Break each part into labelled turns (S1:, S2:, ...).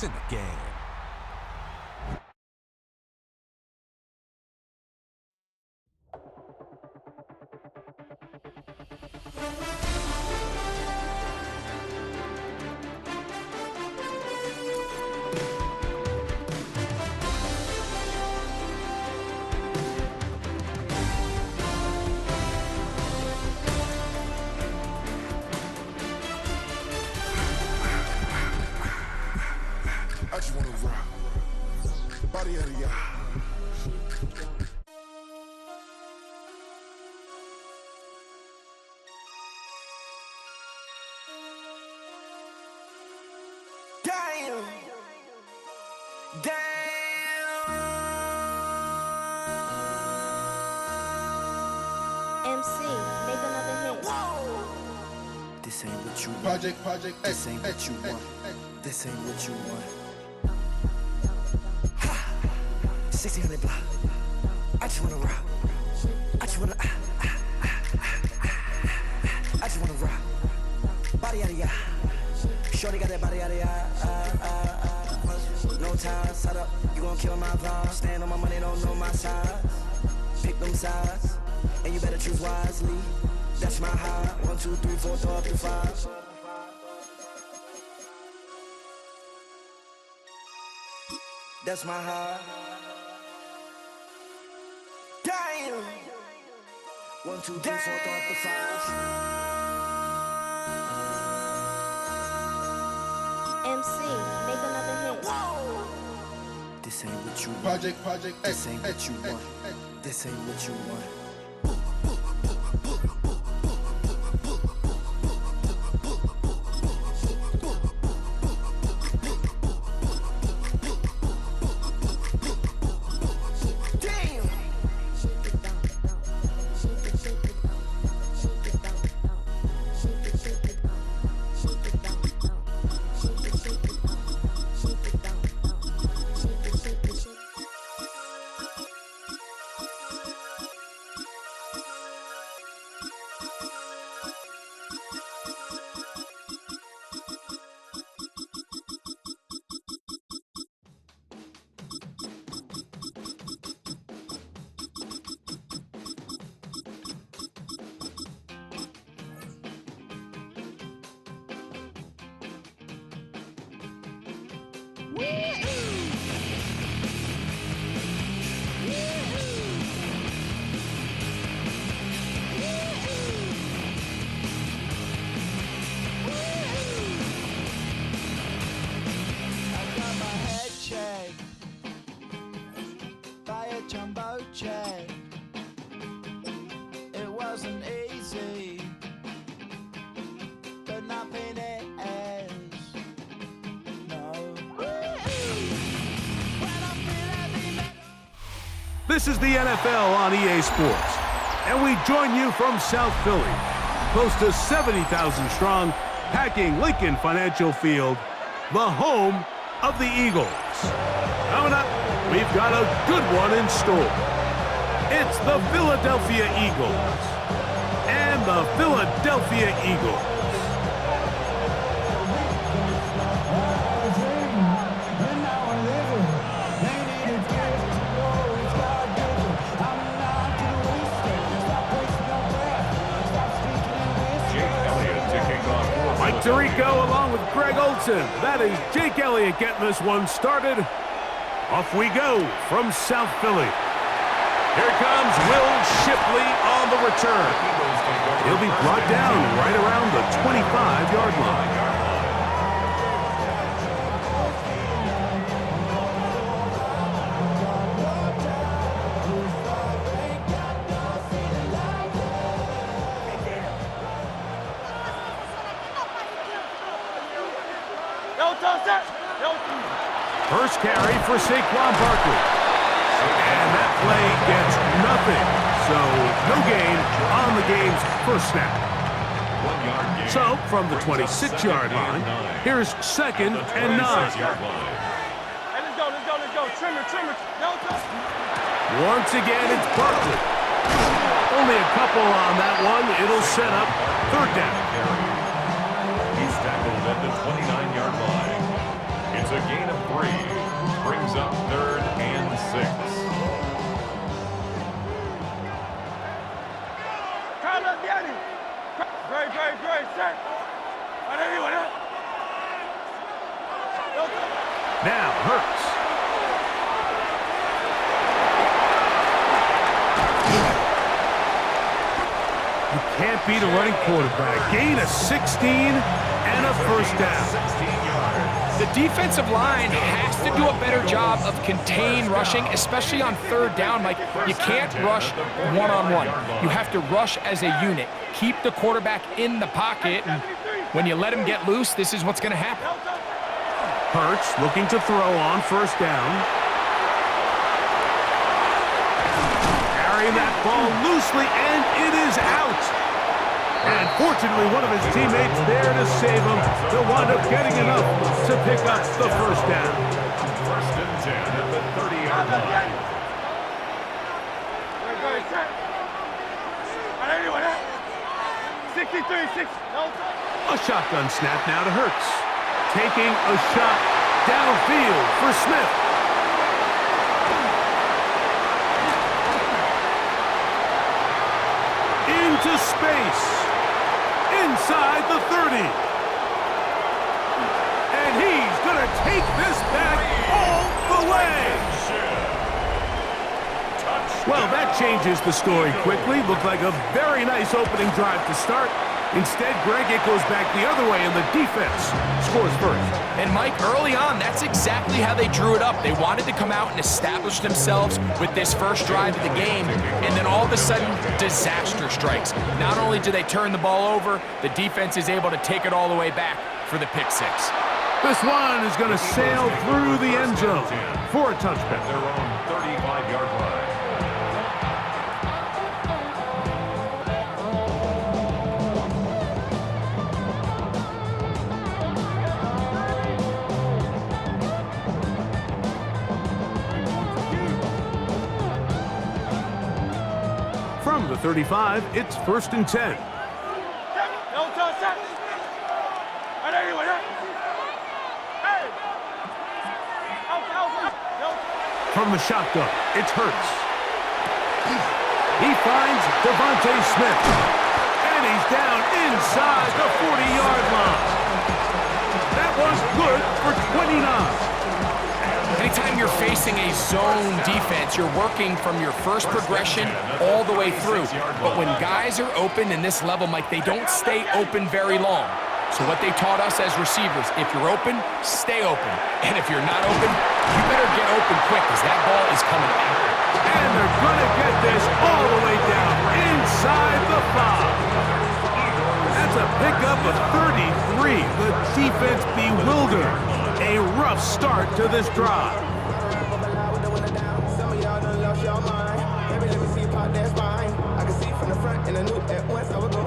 S1: It's in the game.
S2: I just wanna rock. Body out of y'all. Damn.
S3: MC, make another hit.
S4: This ain't what you want.
S2: Project
S4: This ain't what you want. This ain't what you want. 1600 block. I just wanna rock. I just wanna I just wanna rock. Body out of ya. Shorty got that body out of ya. No ties, shut up. You gon' kill my vibe. Stand on my money, don't know my size. Pick them sides, and you better choose wisely. That's my high. 1, 2, 3, 4, throw up to 5. That's my high. Damn. 1, 2, 3, 4, throw up to 5.
S3: MC, make another hit.
S4: This ain't what you want.
S2: Project
S4: This ain't what you want. This ain't what you want.
S5: Jumbo check. It wasn't easy, but nothing is. No.
S6: This is the NFL on EA Sports, and we join you from South Philly, close to 70,000 strong, packing Lincoln Financial Field, the home of the Eagles. Coming up, we've got a good one in store. It's the Philadelphia Eagles and the Philadelphia Eagles. Mike Tirico along with Greg Olson. That is Jake Elliott getting this one started. Off we go from South Philly. Here comes Will Shipley on the return. He'll be brought down right around the 25-yard line. First carry for Saquon Barkley. And that play gets nothing. So no gain on the game's first snap. So from the 26-yard line, here's 2nd and 9.
S7: Let's go. Trimmer.
S6: Once again, it's Barkley. Only a couple on that one. It'll set up 3rd down.
S7: He's tackled at the 29-yard line. It's
S1: a gain of 3. Brings up 3rd and 6.
S7: Great, set.
S6: Now Hurts. You can't beat a running quarterback. Gain of 16 and a first down.
S1: 16 yards.
S8: The defensive line has to do a better job of contain rushing, especially on 3rd down. Like, you can't rush one-on-one. You have to rush as a unit. Keep the quarterback in the pocket, and when you let him get loose, this is what's going to happen.
S6: Hurts looking to throw on first down. Carrying that ball loosely, and it is out. And fortunately, one of his teammates there to save him. He'll wind up getting enough to pick up the first down.
S1: 1st and 10 at the 30-yard line.
S7: Great, set. 63, 6.
S6: A shotgun snap now to Hurts. Taking a shot downfield for Smith. Into space. Inside the 30. And he's going to take this back all the way. Well, that changes the story quickly. Looked like a very nice opening drive to start. Instead, Greg, it goes back the other way, and the defense scores first.
S8: And Mike, early on, that's exactly how they drew it up. They wanted to come out and establish themselves with this first drive of the game, and then all of a sudden, disaster strikes. Not only do they turn the ball over, the defense is able to take it all the way back for the pick six.
S6: This one is going to sail through the end zone for a touchback.
S1: Their own 35-yard line.
S6: From the 35, it's 1st and 10. From the shotgun, it's Hurts. He finds Devontae Smith. And he's down inside the 40-yard line. That was good for 29.
S8: Anytime you're facing a zone defense, you're working from your first progression all the way through. But when guys are open in this level, Mike, they don't stay open very long. So what they taught us as receivers, if you're open, stay open. And if you're not open, you better get open quick because that ball is coming out.
S6: And they're going to get this all the way down inside the 5. That's a pickup of 33. The defense bewildered. A rough start to this drive.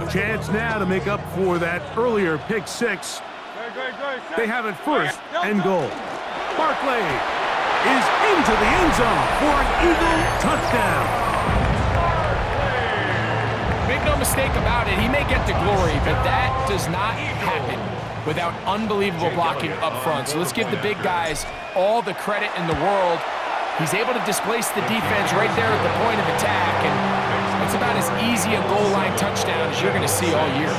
S6: A chance now to make up for that earlier pick six. They have it 1st and goal. Barkley is into the end zone for an Eagle touchdown.
S8: Make no mistake about it, he may get the glory, but that does not happen without unbelievable blocking up front. So let's give the big guys all the credit in the world. He's able to displace the defense right there at the point of attack, and it's about as easy a goal line touchdown as you're going to see all year.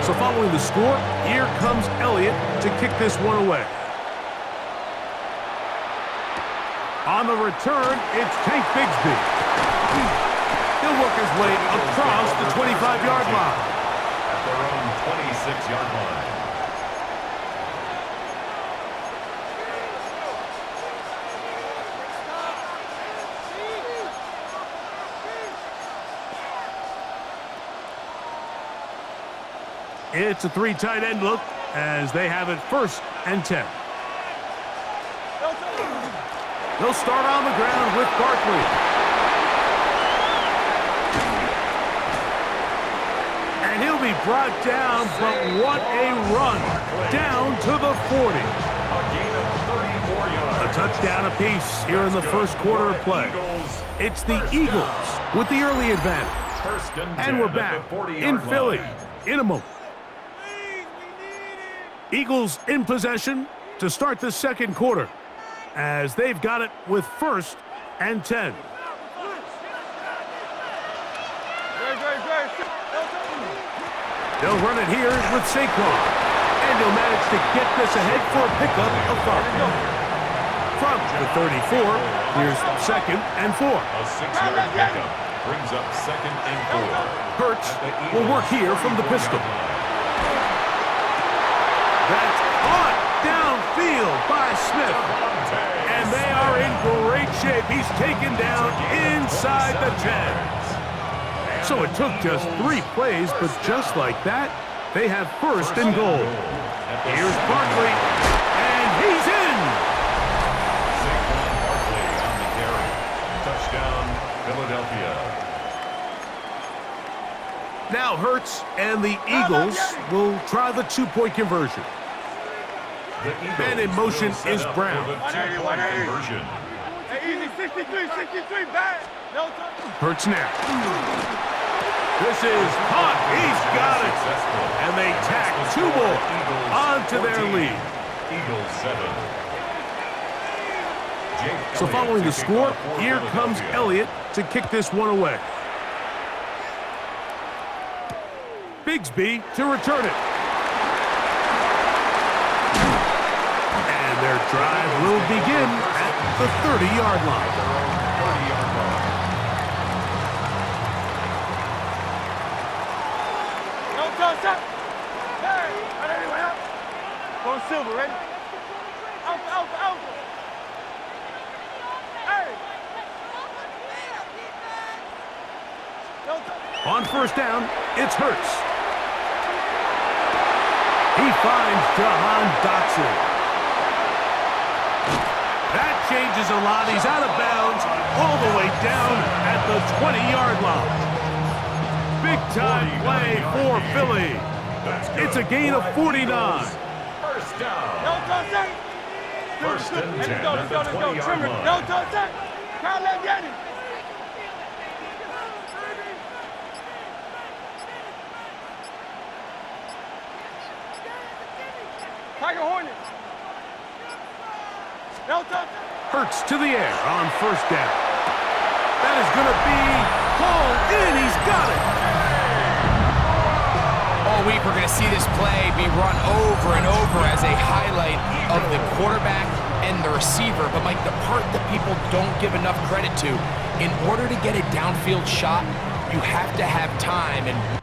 S6: So following the score, here comes Elliott to kick this one away. On the return, it's Tank Bigsby. He'll work his way across the 25-yard line.
S1: At their own 26-yard line.
S6: It's a 3 tight end look as they have it 1st and 10. They'll start on the ground with Barkley. And he'll be brought down, but what a run down to the 40. A touchdown apiece here in the first quarter of play. It's the Eagles with the early advantage. And we're back in Philly in a moment. Eagles in possession to start the second quarter, as they've got it with 1st and 10. They'll run it here with Saquon, and he'll manage to get this ahead for a pickup of 5. From the 34, here's 2nd and 4.
S1: A 6-yard pickup brings up 2nd and 4.
S6: Hurts will work here from the pistol. That's caught downfield by Smith. And they are in great shape. He's taken down inside the 10. So it took just 3 plays, but just like that, they have 1st and goal. Here's Barkley, and he's in.
S1: Saquon Barkley on the carry. Touchdown, Philadelphia.
S6: Now Hurts and the Eagles will try the 2-point conversion. Man in motion is Brown.
S1: The 2-point conversion.
S7: Hey, easy, 63, back. No time.
S6: Hurts now. This is caught. He's got it. And they tack 2 more onto their lead.
S1: Eagles 7.
S6: So following the score, here comes Elliott to kick this one away. Bigsby to return it. And their drive will begin at the 30-yard line.
S7: Hey, anyway, up. Going silver, ready? Alpha. Hey.
S6: On 1st down, it's Hurts. He finds Jahan Dotson. That changes a lot. He's out of bounds all the way down at the 20-yard line. Big-time play for Philly. It's a gain of 49.
S1: 1st down.
S7: No touchdown.
S1: 1st and 10
S7: Let's go.
S1: at the 20-yard line.
S7: No touchdown. Can't let get him. Tiger Hornet. No touchdown.
S6: Hurts to the air on 1st down. That is going to be hauled in. He's got it.
S8: All week we're going to see this play be run over and over as a highlight of the quarterback and the receiver. But, Mike, the part that people don't give enough credit to, in order to get a downfield shot, you have to have time. And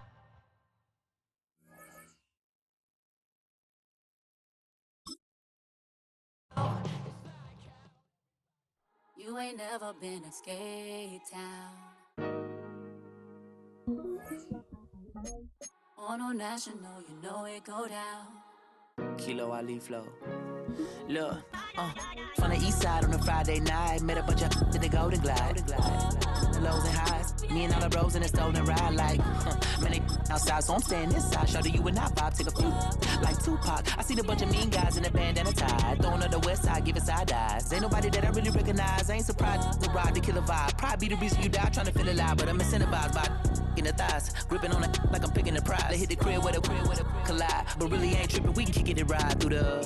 S9: you ain't never been a skate town. On no national, you know it go down.
S4: Kilo Ali flow. Look, from the east side on a Friday night, met a bunch of in the Golden Glide. The lows and highs, me and all the bros in the stolen ride like, man, they outside, so I'm staying inside. Show you and I vibe, take a few, like Tupac. I seen a bunch of mean guys in a bandana tie, throwing up the west side, giving side eyes. Ain't nobody that I really recognize, I ain't surprised to ride the killer vibe. Probably be the reason you die, trying to feel alive, but I'm incentivized by in the thighs, gripping on it like I'm picking the prize. They hit the crib with a collide, but really ain't tripping. We can kick it ride through the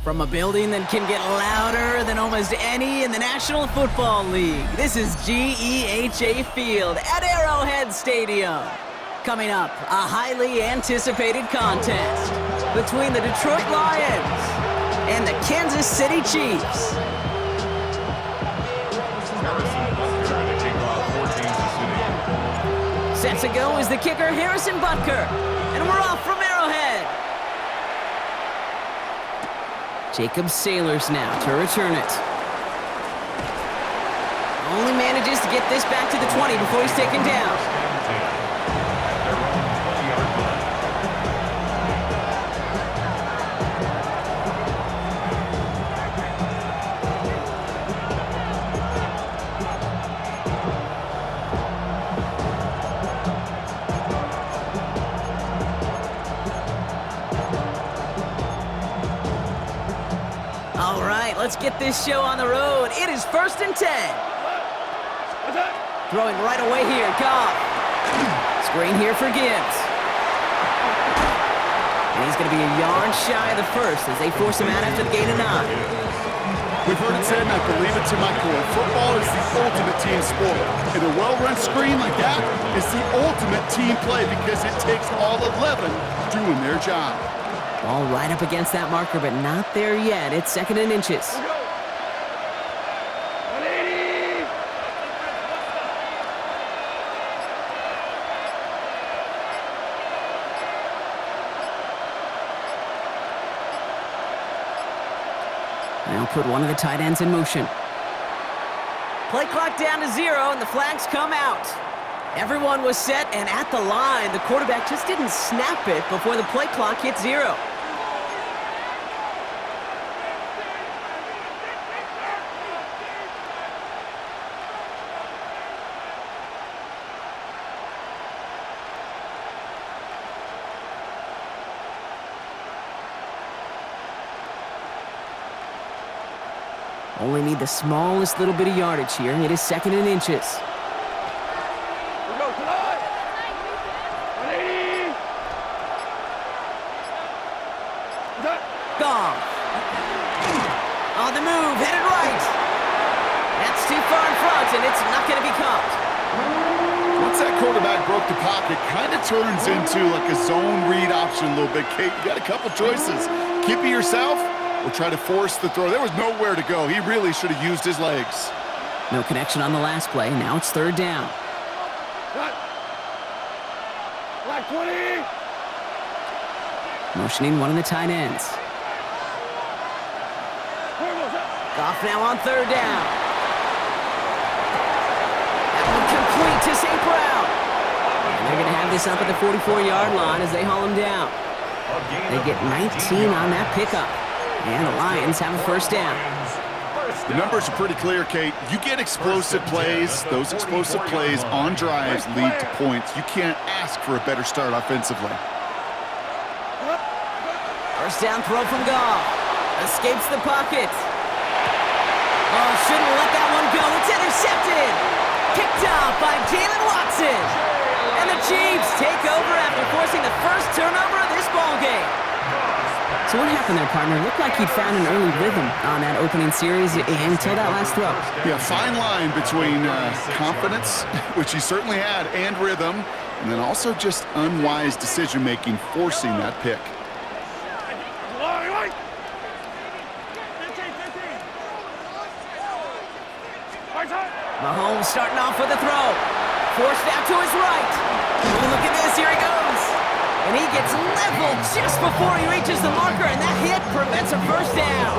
S10: From a building that can get louder than almost any in the National Football League, this is GEHA Field at Arrowhead Stadium. Coming up, a highly anticipated contest between the Detroit Lions and the Kansas City Chiefs. Set to go is the kicker, Harrison Butker. And we're off from Arrowhead. Jacob Sailors now to return it. Only manages to get this back to the 20 before he's taken down. right, let's get this show on the road. It is 1st and 10. Throwing right away here, Goff. Screen here for Gibbs. And he's going to be a yard shy of the first as they force him out after the gain of 9.
S11: We've heard it said, and I believe it to my core, football is the ultimate team sport. And a well-run screen like that is the ultimate team play because it takes all 11 doing their job.
S10: Ball right up against that marker, but not there yet. It's 2nd and inches. They'll put one of the tight ends in motion. Play clock down to 0, and the flags come out. Everyone was set and at the line. The quarterback just didn't snap it before the play clock hit 0. Only need the smallest little bit of yardage here. It is 2nd and inches. Goff. On the move, headed right. That's too far in front, and it's not going to be caught.
S11: Once that quarterback broke the pocket, kind of turns into like a zone read option a little bit. Kate, you got a couple choices. Keep it yourself, or try to force the throw. There was nowhere to go. He really should have used his legs.
S10: No connection on the last play. Now it's 3rd down.
S7: Black 20.
S10: Motioning one of the tight ends. Goff now on 3rd down. That one complete to St. Brown. And they're going to have this up at the 44-yard line as they haul him down. They get 19 on that pickup. And the Lions have a 1st down.
S11: The numbers are pretty clear, Kate. You get explosive plays. Those explosive plays on drives lead to points. You can't ask for a better start offensively.
S10: 1st down throw from Goff. Escapes the pocket. Oh, shouldn't let that one go. It's intercepted. Picked off by Jalen Watson. And the Chiefs take over after forcing the first turnover of this ballgame. So what happened there, partner? It looked like he'd found an early rhythm on that opening series until that last throw.
S11: Yeah, fine line between confidence, which he certainly had, and rhythm, and then also just unwise decision-making, forcing that pick.
S10: Mahomes starting off with a throw. Forced out to his right. Ooh, look at this, here he goes. And he gets leveled just before he reaches the marker, and that hit prevents a 1st down.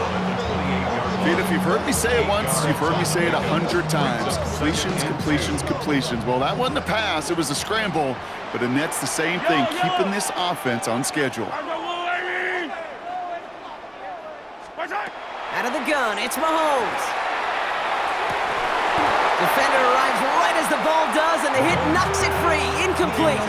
S11: Pete, if you've heard me say it once, you've heard me say it 100 times. Completions, completions, completions. Well, that wasn't a pass, it was a scramble, but the net's the same thing, keeping this offense on schedule.
S10: Out of the gun, it's Mahomes. Defender arrives right as the ball does, and the hit knocks it free. Incomplete.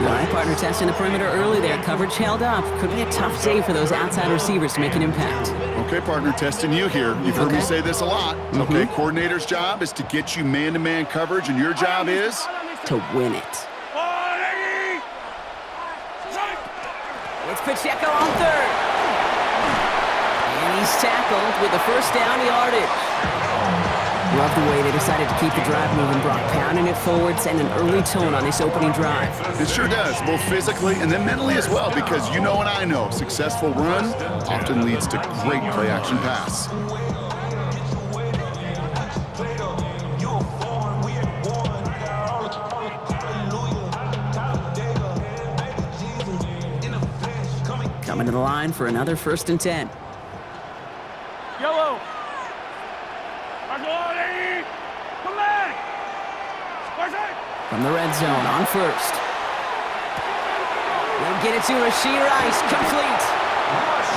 S10: All right, partner, testing the perimeter early there. Coverage held up. Could be a tough day for those outside receivers to make an impact.
S11: Okay, partner, testing you here. You've heard me say this a lot. Okay, coordinator's job is to get you man-to-man coverage, and your job is?
S10: To win it. It's Pacheco on 3rd. And he's tackled with the 1st down yardage. Love the way they decided to keep the drive moving, Brock, pounding it forward, sending an early tone on this opening drive.
S11: It sure does, both physically and then mentally as well, because you know and I know, successful run often leads to great play-action pass.
S10: Coming to the line for another 1st and 10.
S7: Yellow. Come back.
S10: From the red zone on 1st. We'll get it to Rashee Rice, complete.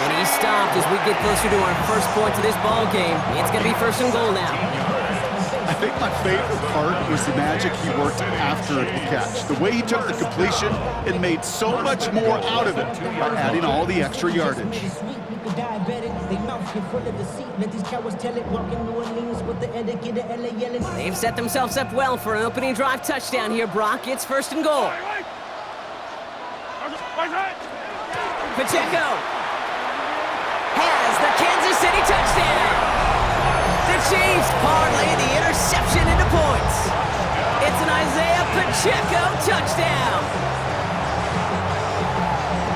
S10: And he's stopped as we get closer to our first points of this ball game. It's going to be 1st and goal now.
S11: I think my favorite part was the magic he worked after the catch. The way he took the completion and made so much more out of it by adding all the extra yardage.
S12: like a diabetic. They mouth get full of deceit. Let these cowards tell it. Walking New Orleans with the etiquette of LA yelling.
S10: They've set themselves up well for an opening drive touchdown here, Brock. It's 1st and goal. Pacheco has the Kansas City touchdown. The Chiefs parlay the interception into points. It's an Isaiah Pacheco touchdown.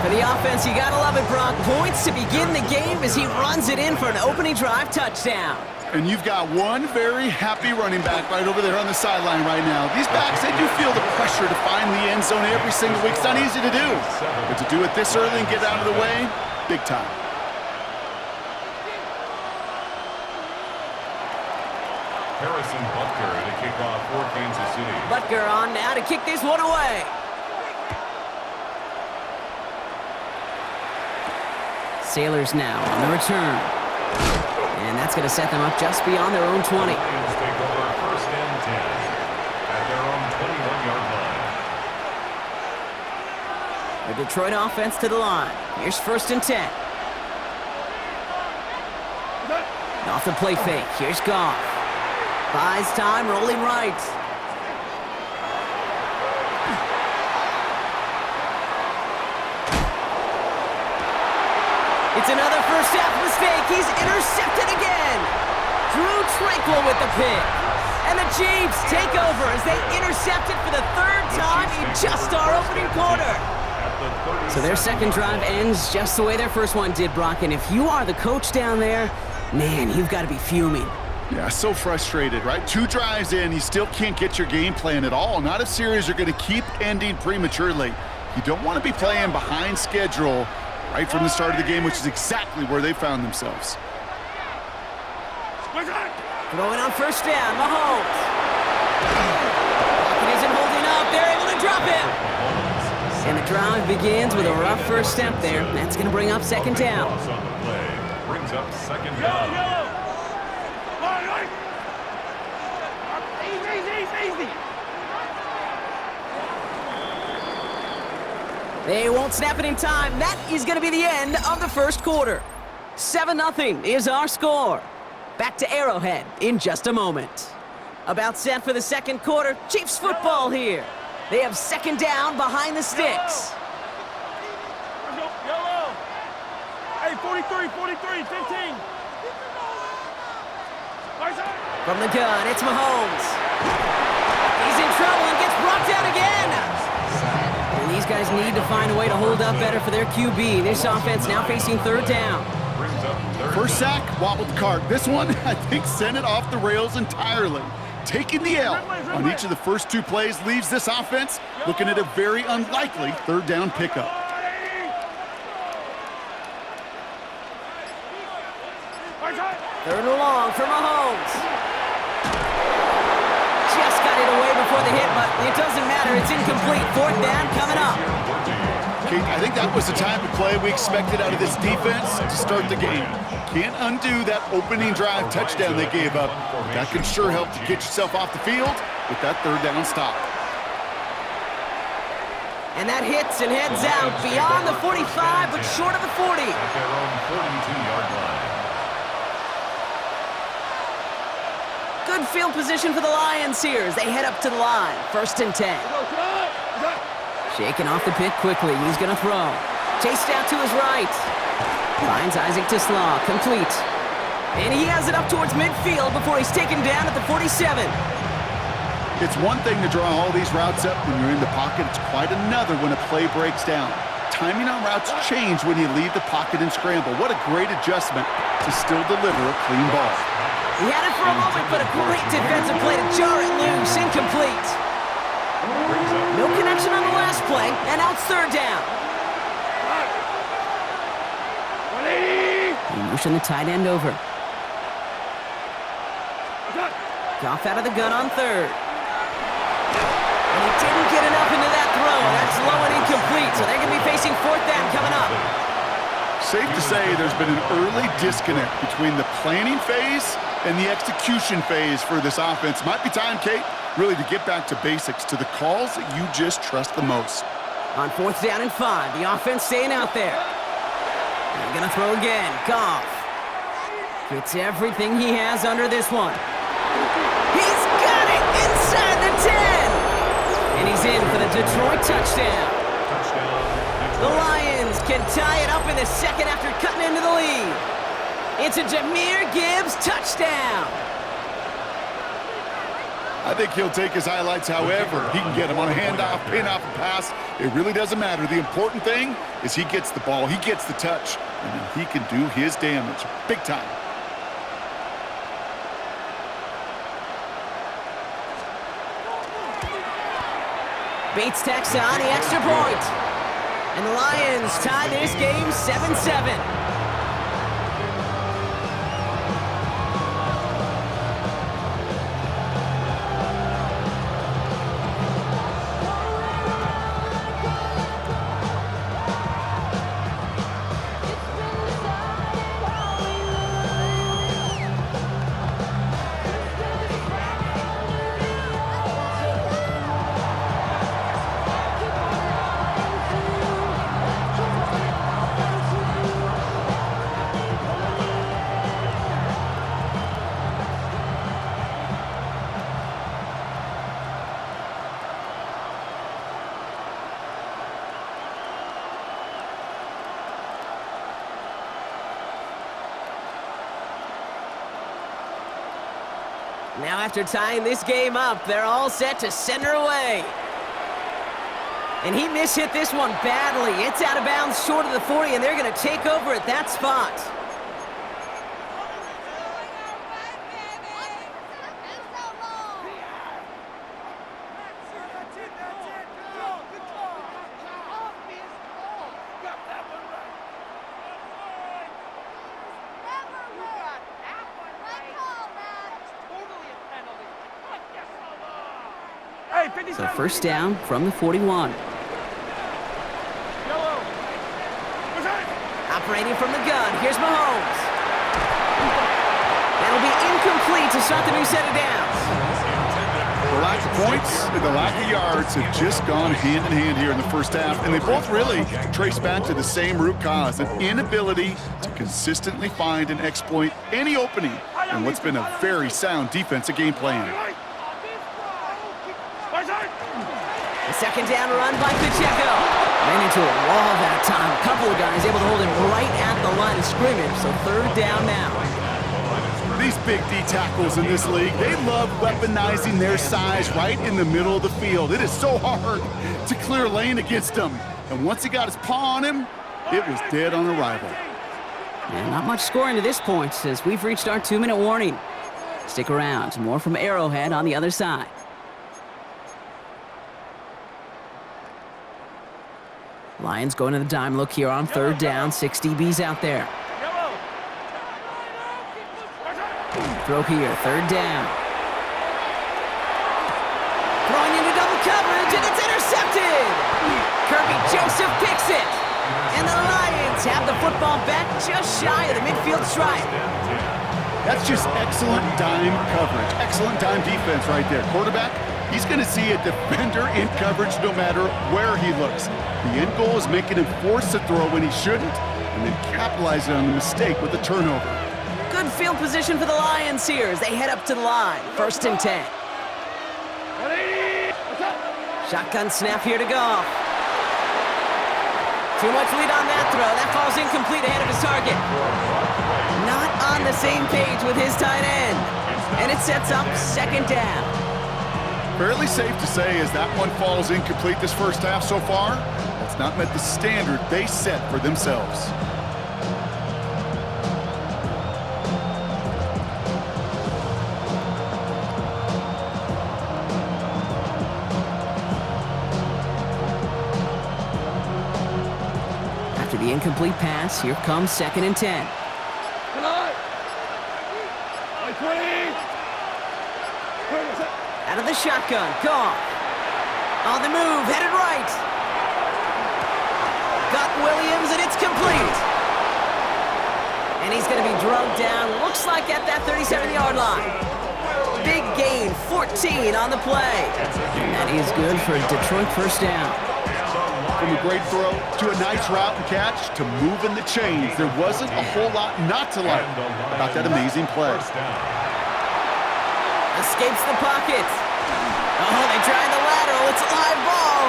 S10: For the offense, you gotta love it, Brock. Points to begin the game as he runs it in for an opening drive touchdown.
S11: And you've got one very happy running back right over there on the sideline right now. These backs, they do feel the pressure to find the end zone every single week. It's not easy to do. But to do it this early and get out of the way, big time.
S1: Harrison Butker to kick off for Kansas City.
S10: Butker on now to kick this one away. Sailors now on the return. And that's going to set them up just beyond their own 20.
S1: Lions take over 1st and 10 at their own 21-yard line.
S10: The Detroit offense to the line. Here's 1st and 10. Off the play fake. Here's Goff. Buys time, rolling right. It's another first half mistake. He's intercepted again. Drew Tranquil with the pick. And the Chiefs take over as they intercept it for the 3rd time in just our opening quarter. So their second drive ends just the way their first one did, Brock. And if you are the coach down there, man, you've got to be fuming.
S11: Yeah, so frustrated, right? 2 drives in, you still can't get your game plan at all. Not a series you're going to keep ending prematurely. You don't want to be playing behind schedule right from the start of the game, which is exactly where they found themselves.
S10: Throwing on 1st down, Mahomes. Pocket isn't holding up. They're able to drop him. And the drive begins with a rough first step there. That's going to bring up 2nd down.
S1: Brings up 2nd down.
S10: They won't snap it in time. That is going to be the end of the 1st quarter. 7-0 is our score. Back to Arrowhead in just a moment. About set for the 2nd quarter. Chiefs football here. They have 2nd down behind the sticks.
S7: Yellow. Hey, 43, 15.
S10: From the gun, it's Mahomes. He's in trouble and gets brought down again. And these guys need to find a way to hold up better for their QB. This offense now facing 3rd down.
S11: First sack, wobbled the cart. This one, I think, sent it off the rails entirely. Taking the L on each of the first 2 plays leaves this offense looking at a very unlikely 3rd down pickup.
S10: Third and long for Mahomes. Just got it away before the hit, but it doesn't matter. It's incomplete. 4th down coming up.
S11: Kate, I think that was the type of play we expected out of this defense to start the game. Can't undo that opening drive touchdown they gave up. But that can sure help to get yourself off the field with that 3rd down stop.
S10: And that hits and heads out beyond the 45, but short of the 40.
S1: At their own 42-yard line.
S10: Good field position for the Lions here as they head up to the line. 1st and 10. Shaking off the pick quickly. He's going to throw. Chased out to his right. Finds Isaac to Slaw. Complete. And he has it up towards midfield before he's taken down at the 47.
S11: It's one thing to draw all these routes up when you're in the pocket. It's quite another when a play breaks down. Timing on routes change when you leave the pocket and scramble. What a great adjustment to still deliver a clean ball.
S10: He had it for a moment, but a great defensive play to jar it loose. Incomplete. No connection on the last play, and now it's 3rd down. He motioned the tight end over. Goff out of the gun on 3rd. And he didn't get enough into that throw. That's low and incomplete, so they're going to be facing 4th down coming up.
S11: Safe to say there's been an early disconnect between the planning phase and the execution phase for this offense. Might be time, Kate, really to get back to basics, to the calls that you just trust the most.
S10: On 4th down and 5, the offense staying out there. They're gonna throw again. Goff gets everything he has under this one. He's got it inside the 10! And he's in for the Detroit touchdown. The Lions can tie it up in the second after cutting into the lead. It's a Jahmyr Gibbs touchdown.
S11: I think he'll take his highlights however he can get them on a handoff, pin off, and pass. It really doesn't matter. The important thing is he gets the ball, he gets the touch, and then he can do his damage big time.
S10: Bates tacks on the extra point. And the Lions tie this game 7-7. Now after tying this game up, they're all set to send her away. And he mishit this one badly. It's out of bounds short of the 40, and they're going to take over at that spot. So first down from the 41. Operating from the gun, here's Mahomes. That'll be incomplete to start the new set of downs.
S11: The lack of points and the lack of yards have just gone hand in hand here in the first half, and they both really trace back to the same root cause, an inability to consistently find and exploit any opening in what's been a very sound defensive game plan.
S10: The second down run by Pacheco. Ran into a wall that time. A couple of guys able to hold him right at the line of scrimmage, so third down now.
S11: These big D tackles in this league, they love weaponizing their size right in the middle of the field. It is so hard to clear lane against them. And once he got his paw on him, it was dead on arrival.
S10: And not much scoring to this point since we've reached our 2-minute warning. Stick around. More from Arrowhead on the other side. Lions going to the dime look here on third down. 6 DBs out there. Throw here, third down. Throwing into double coverage, and it's intercepted! Kirby Joseph picks it! And the Lions have the football back just shy of the midfield stripe.
S11: That's just excellent dime coverage, excellent dime defense right there. Quarterback, he's going to see a defender in coverage no matter where he looks. The end goal is making him force a throw when he shouldn't, and then capitalizing on the mistake with a turnover.
S10: Good field position for the Lions here as they head up to the line. First and 10. Shotgun snap here to Goff. Too much lead on that throw. That falls incomplete ahead of his target. Not on the same page with his tight end. And it sets up second down.
S11: Fairly safe to say as that one falls incomplete this first half so far, that's not met the standard they set for themselves.
S10: After the incomplete pass, here comes second and 10. Out of the shotgun, Goff. On the move, headed right. Got Williams, and it's complete. And he's going to be drugged down, looks like at that 37-yard line. Big gain, 14 on the play. And that is good for Detroit first down.
S11: From a great throw to a nice route and catch to moving the chains, there wasn't a whole lot not to like about that amazing play.
S10: Escapes the pocket. Oh, they tried the lateral. It's a live ball.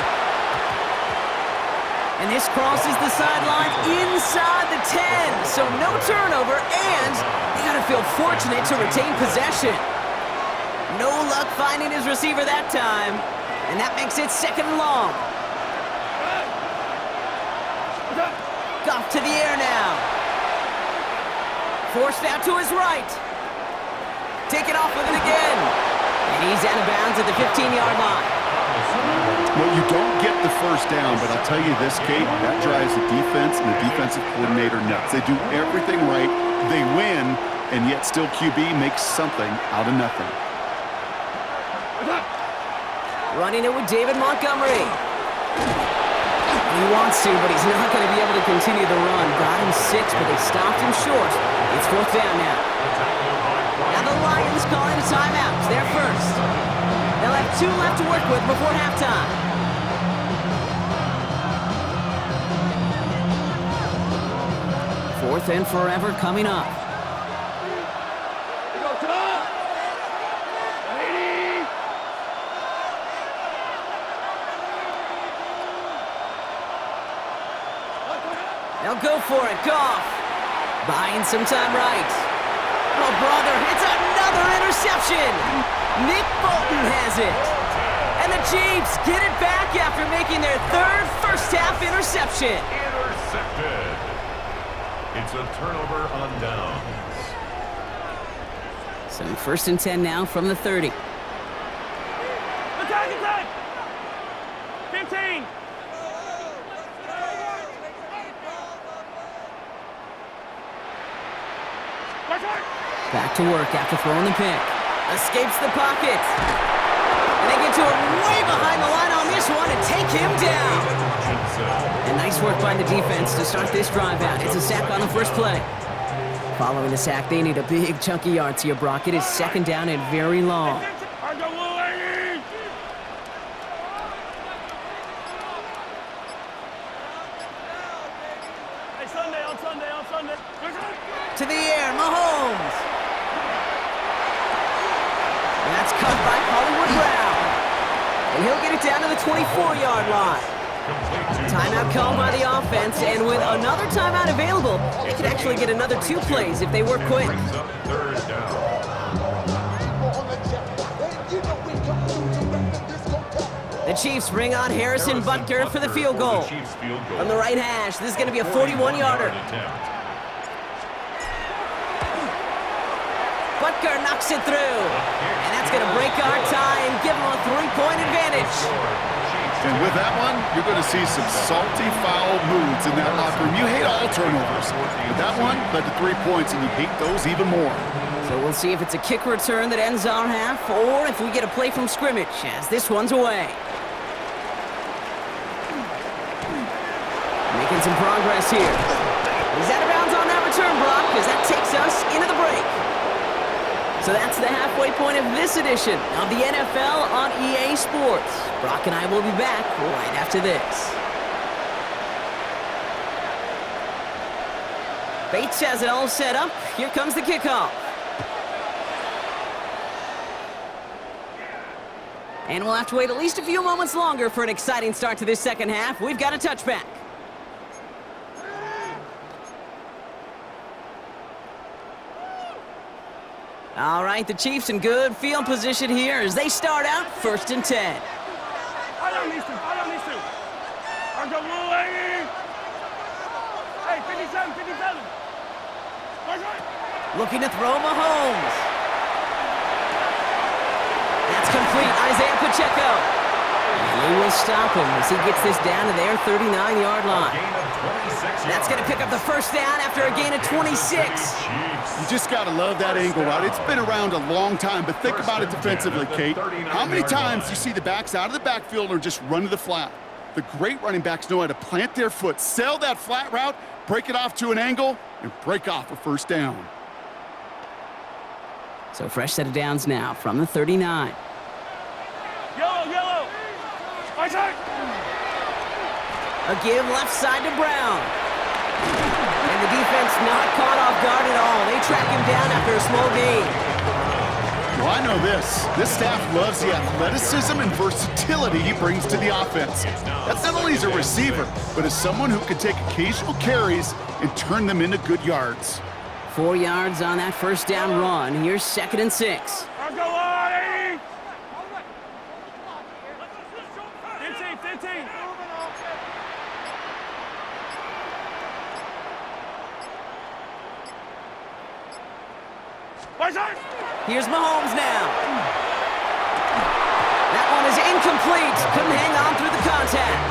S10: And this crosses the sideline inside the 10. So no turnover, and they got to feel fortunate to retain possession. No luck finding his receiver that time. And that makes it 2nd and long. Goff to the air now. Forced out to his right. Taken off with it again. And he's out of bounds at the 15-yard line.
S11: Well, you don't get the first down, but I'll tell you this, Kate, that drives the defense and the defensive coordinator nuts. They do everything right, they win, and yet still QB makes something out of nothing.
S10: Running it with David Montgomery. He wants to, but he's not going to be able to continue the run. Got him 6, but they stopped him short. It's 4th down now. Now the Lions calling a timeout. They're first. They'll have 2 left to work with before halftime. Fourth and forever coming up. They'll go for it. Goff. Buying some time right. Oh, brother, it's another interception. Nick Bolton has it. And the Chiefs get it back after making their 3rd first-half interception.
S1: Intercepted. It's a turnover on downs.
S10: So 1st and 10 now from the 30.
S7: Attack! 15!
S10: Back to work after throwing the pick. Escapes the pocket. And they get to him way behind the line on this one and take him down. And nice work by the defense to start this drive out. It's a sack on the first play. Following the sack, they need a big chunky yards here, Brock. It is 2nd down and very long.
S7: Sunday.
S10: To the air, Mahomes. And that's cut by Hollywood Brown. And he'll get it down to the 24-yard line. Timeout called by the offense, and with another timeout available, they could actually get another 2 plays if they work quick. The Chiefs bring on Harrison Butker for the field goal. From the right hash, this is going to be a 41-yarder. Butker knocks it through. And that's going to break our tie and give them a 3-point advantage.
S11: And with that one, you're going to see some salty, foul moods in that locker room. You hate all turnovers. But that one led to 3 points, and you hate those even more.
S10: So we'll see if it's a kick return that ends our half, or if we get a play from scrimmage, as this one's away. Making some progress here. He's out of bounds on that return block, as that takes us into the break. So that's the halfway point of this edition of the NFL on EA Sports. Brock and I will be back right after this. Bates has it all set up. Here comes the kickoff. And we'll have to wait at least a few moments longer for an exciting start to this second half. We've got a touchback. All right, the Chiefs in good field position here as they start out 1st and 10.
S7: I don't need to. I'm going away. Hey, 57.
S10: Looking to throw Mahomes. That's complete. Isaiah Pacheco. And they will stop him as he gets this down to their 39-yard line. That's going to pick up the first down after a gain of 26.
S11: You just got to love that angle route. It's been around a long time, but think about it defensively, Kate. How many times do you see the backs out of the backfield or just run to the flat? The great running backs know how to plant their foot, sell that flat route, break it off to an angle, and break off a first down.
S10: So fresh set of downs now from the 39.
S7: Yellow.
S10: A give left side to Brown. And the defense not caught off guard at all. They track him down after a small gain.
S11: Well, I know this. This staff loves the athleticism and versatility he brings to the offense. That's not only as a receiver, but as someone who can take occasional carries and turn them into good yards.
S10: 4 yards on that first down run. Here's 2nd and 6.
S7: I'll go on, 80. 15.
S10: Here's Mahomes now. That one is incomplete. Couldn't hang on through the contact.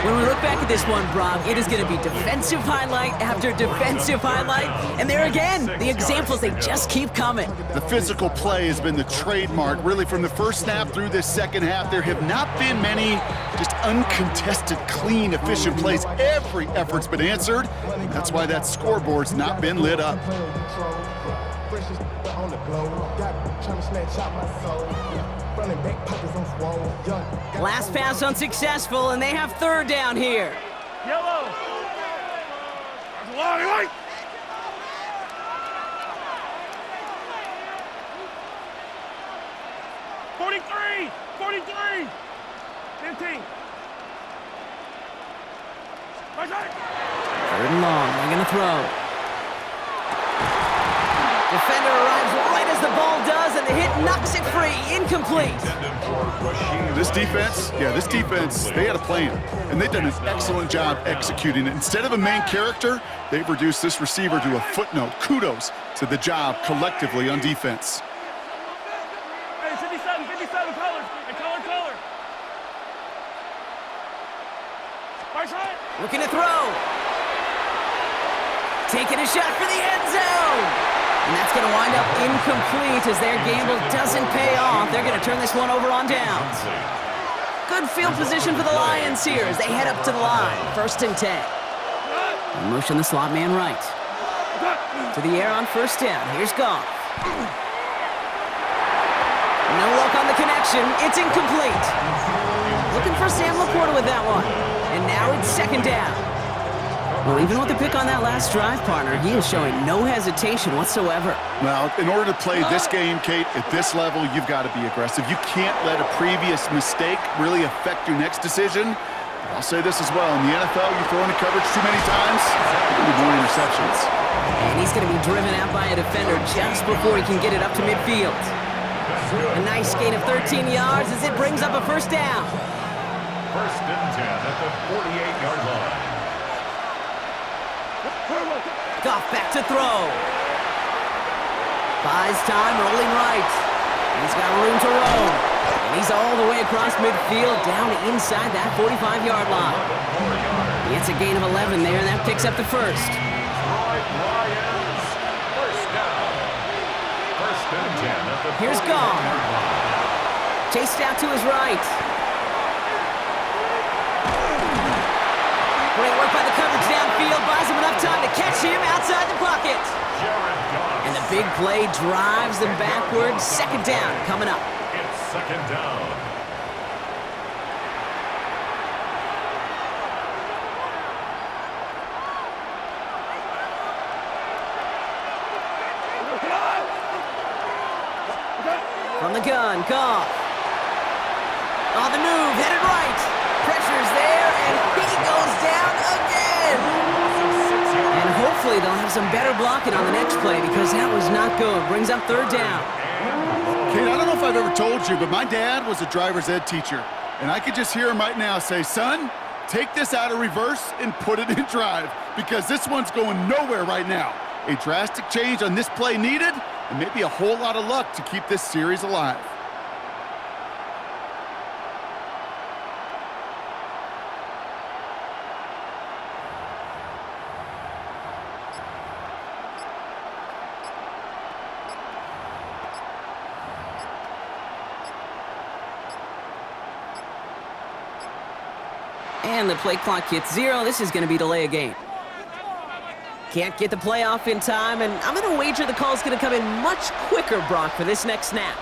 S10: When we look back at this one, Brock, it is going to be defensive highlight after defensive highlight. And there again, the examples, they just keep coming.
S11: The physical play has been the trademark. Really, from the first snap through this second half, there have not been many just uncontested, clean, efficient plays. Every effort's been answered. That's why that scoreboard's not been lit up.
S10: Last pass unsuccessful, and they have 3rd down here.
S7: Yellow. Long. 43. 15.
S10: 3rd and long. They're going to throw. Defender arrives right as the ball does, and the hit knocks it free. Incomplete.
S11: This defense, they had a plan, and they've done an excellent job executing it. Instead of a main character, they've reduced this receiver to a footnote. Kudos to the job collectively on defense.
S7: Hey, 57, color. And color. Right side.
S10: Looking to throw. Taking a shot for the end zone. And that's going to wind up incomplete as their gamble doesn't pay off. They're going to turn this one over on downs. Good field position for the Lions here as they head up to the line. 1st and 10. Motion the slot man right. To the air on 1st down. Here's Goff. No luck on the connection. It's incomplete. Looking for Sam Laporta with that one. And now it's 2nd down. Well, even with the pick on that last drive, partner, he is showing no hesitation whatsoever.
S11: Well, in order to play this game, Kate, at this level, you've got to be aggressive. You can't let a previous mistake really affect your next decision. But I'll say this as well. In the NFL, you throw into coverage too many times, you'll be more interceptions.
S10: And he's going to be driven out by a defender just before he can get it up to midfield. A nice gain of 13 yards as it brings up a 1st down.
S1: 1st and 10 at the 48-yard line.
S10: Goff back to throw. Buys time, rolling right. He's got room to roam. And he's all the way across midfield, down inside that 45-yard line. He gets a gain of 11 there, and that picks up the 1st.
S1: Lions, 1st down. 1st and 10 at the 48-yard line.
S10: Here's Goff. Chased out to his right. Great work by the coverage downfield, buys him enough time to catch him outside the pocket. And the big play drives them backwards. 2nd down coming up.
S1: It's 2nd down.
S10: From the gun, Goff. On the move, headed right. Pressure's there, and he goes down again. And hopefully they'll have some better blocking on the next play because that was not good. Brings up 3rd down.
S11: Kate, I don't know if I've ever told you, but my dad was a driver's ed teacher. And I could just hear him right now say, son, take this out of reverse and put it in drive because this one's going nowhere right now. A drastic change on this play needed, and maybe a whole lot of luck to keep this series alive.
S10: And the play clock hits 0. This is going to be delay a game. Can't get the play off in time, and I'm going to wager the call's going to come in much quicker, Brock, for this next snap.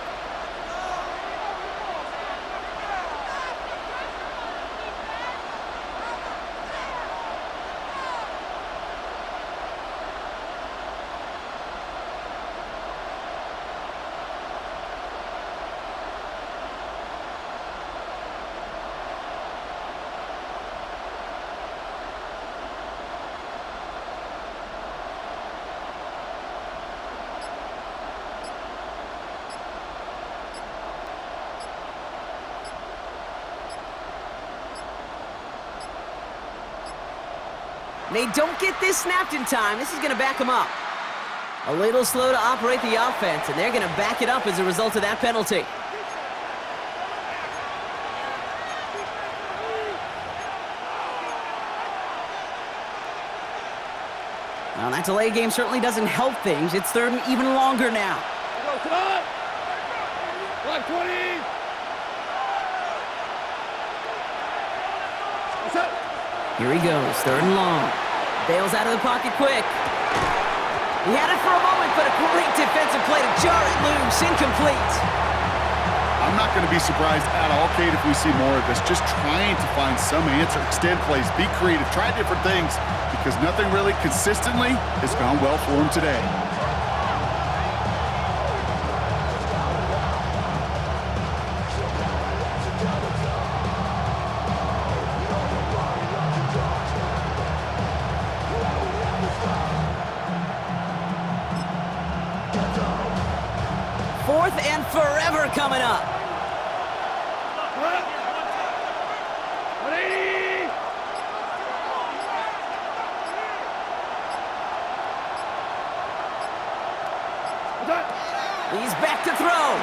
S10: They don't get this snapped in time. This is going to back them up. A little slow to operate the offense, and they're going to back it up as a result of that penalty. Well, that delay game certainly doesn't help things. It's third and even longer now.
S7: Go, cut! Block 20! What's up?
S10: Here he goes, third and long. Bails out of the pocket quick. He had it for a moment, but a great defensive play to jar it loose. Incomplete.
S11: I'm not going to be surprised at all, Kate, if we see more of this. Just trying to find some answer, extend plays, be creative, try different things, because nothing really consistently has gone well for him today.
S10: Fourth and forever coming up.
S7: 180!
S10: He's back to throw.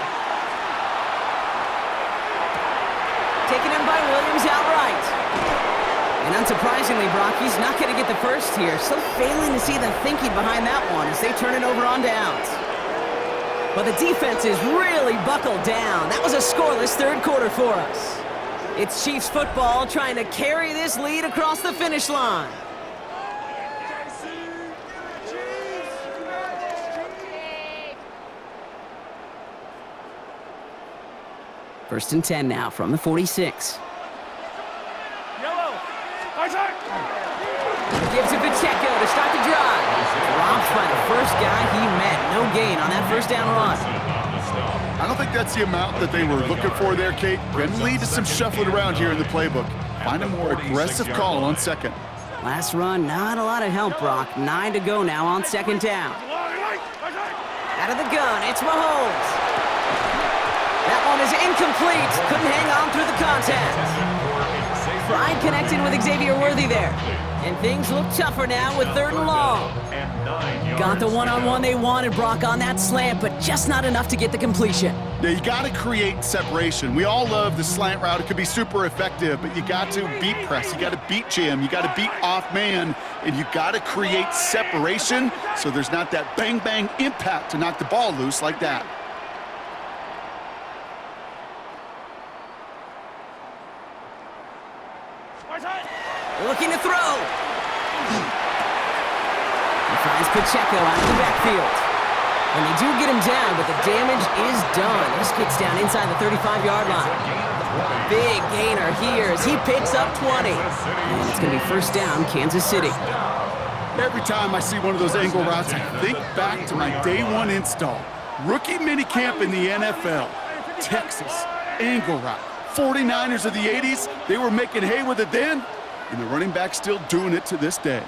S10: Taken in by Williams outright. And unsurprisingly, Brock, he's not going to get the first here. Still failing to see the thinking behind that one as they turn it over on downs. But the defense is really buckled down. That was a scoreless third quarter for us. It's Chiefs football trying to carry this lead across the finish line. First and 10 now from the 46.
S7: Yellow! Isaac!
S10: Gives it Pacheco to start the drive. Dropped by the first guy he met. No gain on that first down run.
S11: I don't think that's the amount that they were looking for there, Kate. Going to lead to some shuffling around here in the playbook. Find a more aggressive call on second.
S10: Last run, not a lot of help, Brock. 9 to go now on second down. Out of the gun, it's Mahomes. That one is incomplete. Couldn't hang on through the contact. Pride connecting with Xavier Worthy there. And things look tougher now with third and long. Got the one-on-one they wanted, Brock, on that slant, but just not enough to get the completion.
S11: Now, you got to create separation. We all love the slant route. It could be super effective, but you got to beat press. You got to beat jam. You got to beat off man, and you got to create separation so there's not that bang-bang impact to knock the ball loose like that.
S10: Looking to throw. He finds Pacheco out of the backfield. And they do get him down, but the damage is done. This gets down inside the 35-yard line. Big gainer here as he picks up 20. And it's going to be first down, Kansas City.
S11: Every time I see one of those angle routes, I think back to my day one install. Rookie minicamp in the NFL. Texas, angle route. 49ers of the 80s, they were making hay with it then. And the running back still doing it to this day.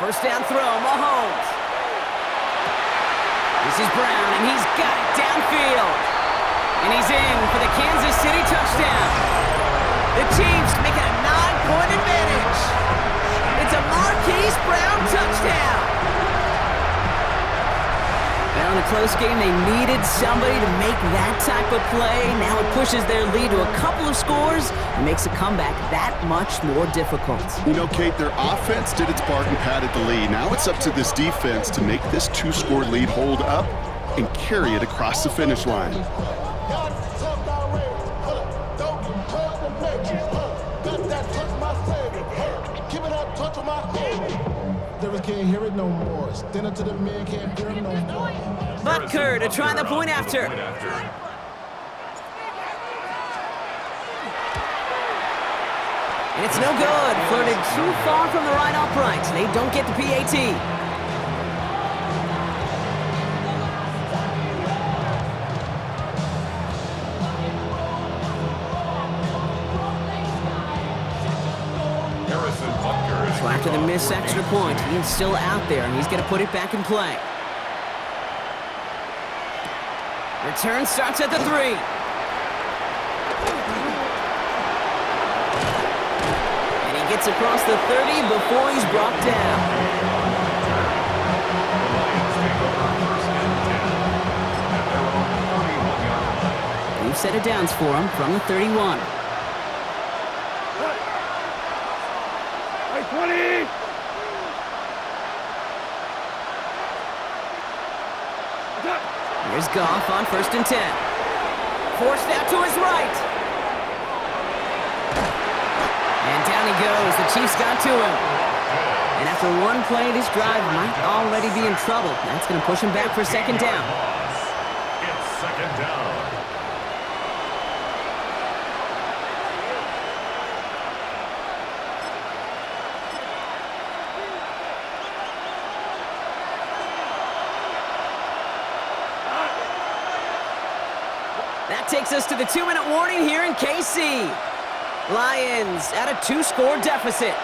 S10: First down throw, Mahomes. This is Brown, and he's got it downfield. And he's in for the Kansas City touchdown. The Chiefs make it a 9-point advantage. It's a Marquise Brown touchdown. Now in a close game, they needed somebody to make that type of play. Now it pushes their lead to a couple of scores and makes a comeback that much more difficult.
S11: You know, Kate, their offense did its part and padded the lead. Now it's up to this defense to make this 2-score lead hold up and carry it across the finish line.
S2: Can't hear it no more. Stand up to the man, can't hear him no more.
S10: Butker to try the point after. And it's no good. Flirted too far from the right upright. They don't get the PAT. So after the missed extra point, he's still out there, and he's going to put it back in play. Return starts at the 3. Gets across the 30 before he's brought down. We've set it downs for him from the 31.
S7: Hey, 20!
S10: Here's Goff on 1st and 10. Forced out to his right. And down he goes. The Chiefs got to him. And after one play, this drive might already be in trouble. That's going to push him back for 2nd down.
S1: It's 2nd down.
S10: That takes us to the 2-minute warning here in KC. Lions at a 2-score deficit.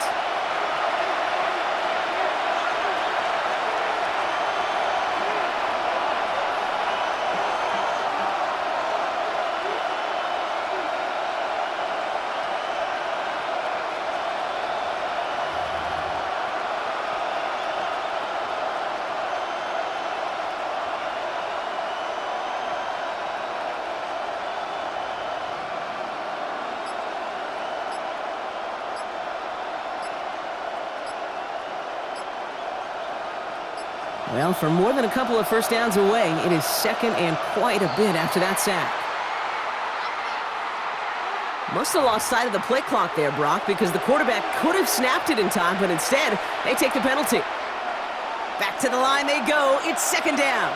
S10: Well, for more than a couple of first downs away, it is 2nd and quite a bit after that sack. Must have lost sight of the play clock there, Brock, because the quarterback could have snapped it in time, but instead, they take the penalty. Back to the line they go. It's 2nd down.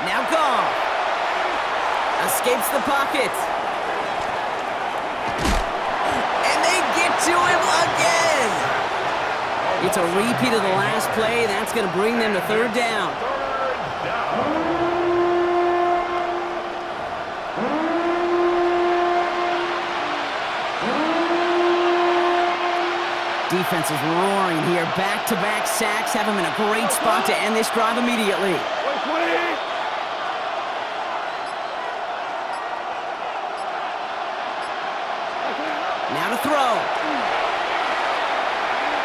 S10: Now Goff. Escapes the pocket. And they get to him again. It's a repeat of the last play. That's going to bring them to 3rd down. Defense is roaring here. Back-to-back sacks have him in a great spot to end this drive immediately. Now to throw.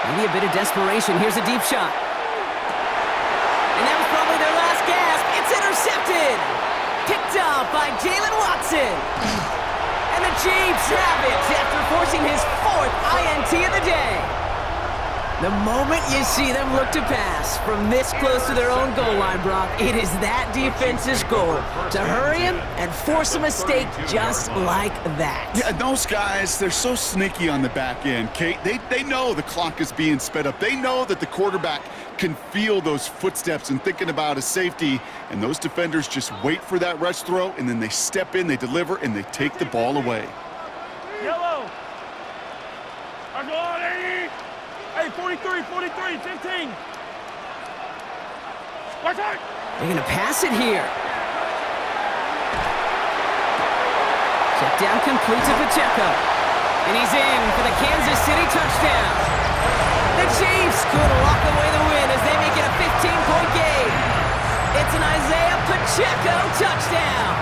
S10: Maybe a bit of desperation. Here's a deep shot. And that was probably their last gasp. It's intercepted. Picked up by Jalen Watson. And the Chiefs have it after forcing his 4th INT of the day. The moment you see them look to pass from this close to their own goal line, Brock, it is that defense's goal to hurry him and force a mistake just like that.
S11: Yeah, those guys, they're so sneaky on the back end, Kate. They know the clock is being sped up. They know that the quarterback can feel those footsteps and thinking about a safety, and those defenders just wait for that rush throw, and then they step in, they deliver, and they take the ball away.
S7: Yellow. I'm going, 80. Hey, 43, 43, 15. Watch out.
S10: They're going to pass it here. Check down complete to Pacheco. And he's in for the Kansas City touchdown. The Chiefs could walk away the win as they make it a 15-point game. It's an Isaiah Pacheco touchdown.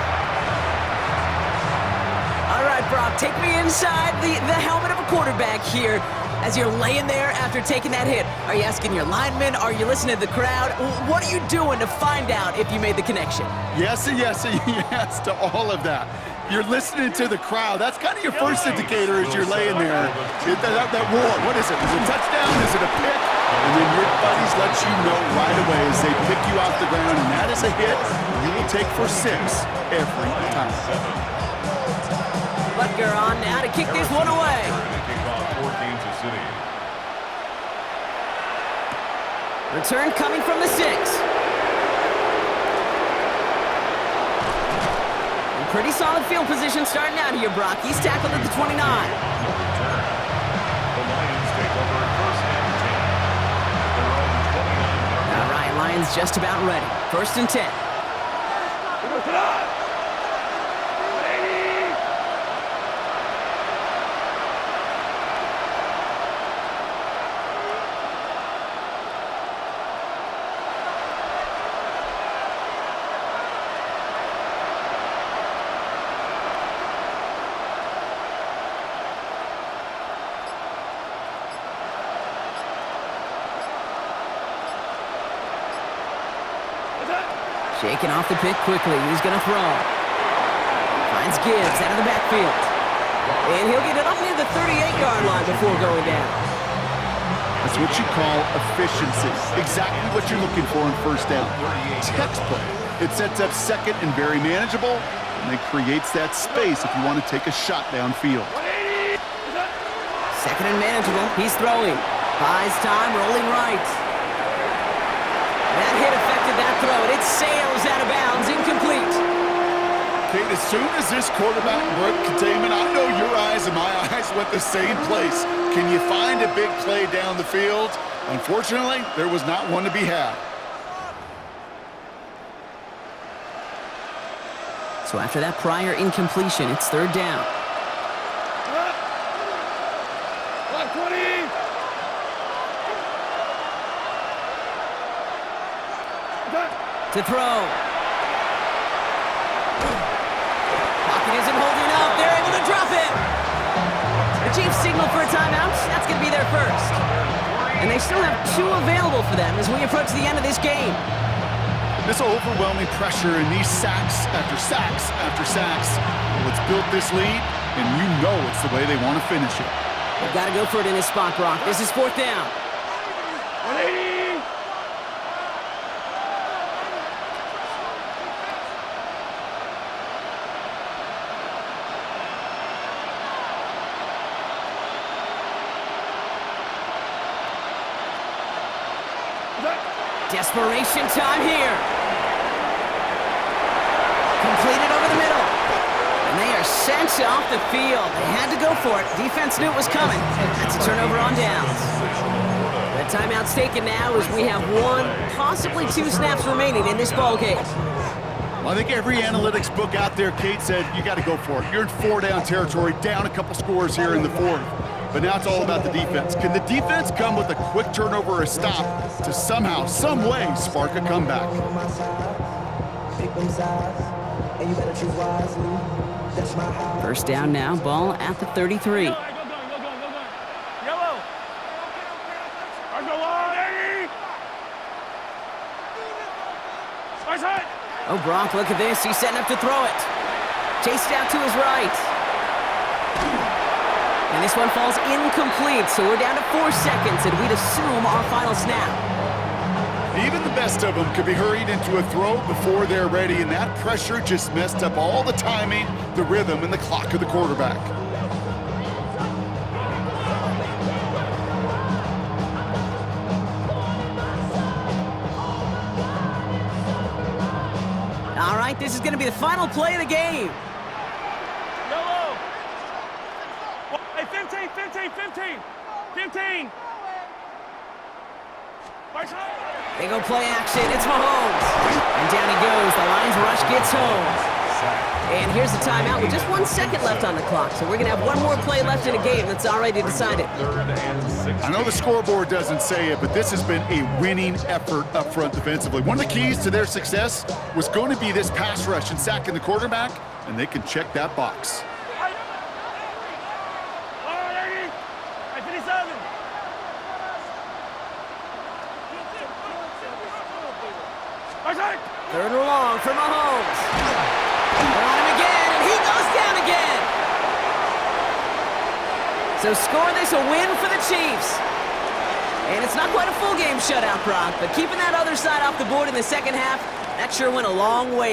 S10: All right, Brock, take me inside the helmet of a quarterback here as you're laying there after taking that hit. Are you asking your linemen? Are you listening to the crowd? What are you doing to find out if you made the connection?
S11: Yes and yes and yes to all of that. You're listening to the crowd. That's kind of your first indicator as you're laying there. That roar, what is it? Is it a touchdown? Is it a pick? And then your buddies let you know right away as they pick you off the ground, and that is a hit you will take for 6 every time.
S10: Butker on now to kick this one away. Return coming from the 6. And pretty solid field position starting out here, Brock. He's tackled at the 29.
S1: The Lions take over first and 10.
S10: All right, Lions just about ready. 1st and 10. Shaking off the pick quickly. He's going to throw. Finds Gibbs out of the backfield. And he'll get it up near the 38-yard line before going down.
S11: That's what you call efficiency. Exactly what you're looking for in first down. Textbook. It sets up second and very manageable, and it creates that space if you want to take a shot downfield.
S10: Second and manageable. He's throwing. Buys time, rolling right. That hit affected that throw, and it sails out of bounds, incomplete.
S11: Kate, as soon as this quarterback broke containment, I know your eyes and my eyes went the same place. Can you find a big play down the field? Unfortunately, there was not one to be had.
S10: So after that prior incompletion, it's third down. To throw. Pocket isn't holding up. They're able to drop it. The Chiefs signal for a timeout. That's going to be their first. And they still have 2 available for them as we approach the end of this game.
S11: This overwhelming pressure and these sacks after sacks after sacks. Well, it's built this lead, and you know it's the way they want to finish it.
S10: They've got to go for it in this spot, Brock. This is fourth down. Desperation time here. Completed over the middle. And they are sent off the field. They had to go for it. Defense knew it was coming. That's a turnover on downs. The timeout's taken now as we have 1, possibly 2 snaps remaining in this ball game.
S11: Well, I think every analytics book out there, Kate, said you got to go for it. You're in 4-down territory, down a couple scores here in the 4th. But now it's all about the defense. Can the defense come with a quick turnover or a stop to somehow, some way, spark a comeback?
S10: First down now, ball at the 33.
S7: Yellow.
S10: Oh, Brock, look at this. He's setting up to throw it. Chased out to his right. And this one falls incomplete, so we're down to 4 seconds, and we'd assume our final snap.
S11: Even the best of them could be hurried into a throw before they're ready, and that pressure just messed up all the timing, the rhythm, and the clock of the quarterback.
S10: All right, this is going to be the final play of the game.
S7: Yellow. Hey, 15. 15.
S10: They go play action. It's Mahomes. And down he goes. The Lions rush gets home. And here's the timeout with just 1 second left on the clock. So we're going to have one more play left in a game that's already decided.
S11: I know the scoreboard doesn't say it, but this has been a winning effort up front defensively. One of the keys to their success was going to be this pass rush and sacking the quarterback, and they can check that box.
S10: Third and long for Mahomes. They're on him again, and he goes down again. So score this a win for the Chiefs. And it's not quite a full game shutout, Brock, but keeping that other side off the board in the second half, that sure went a long way.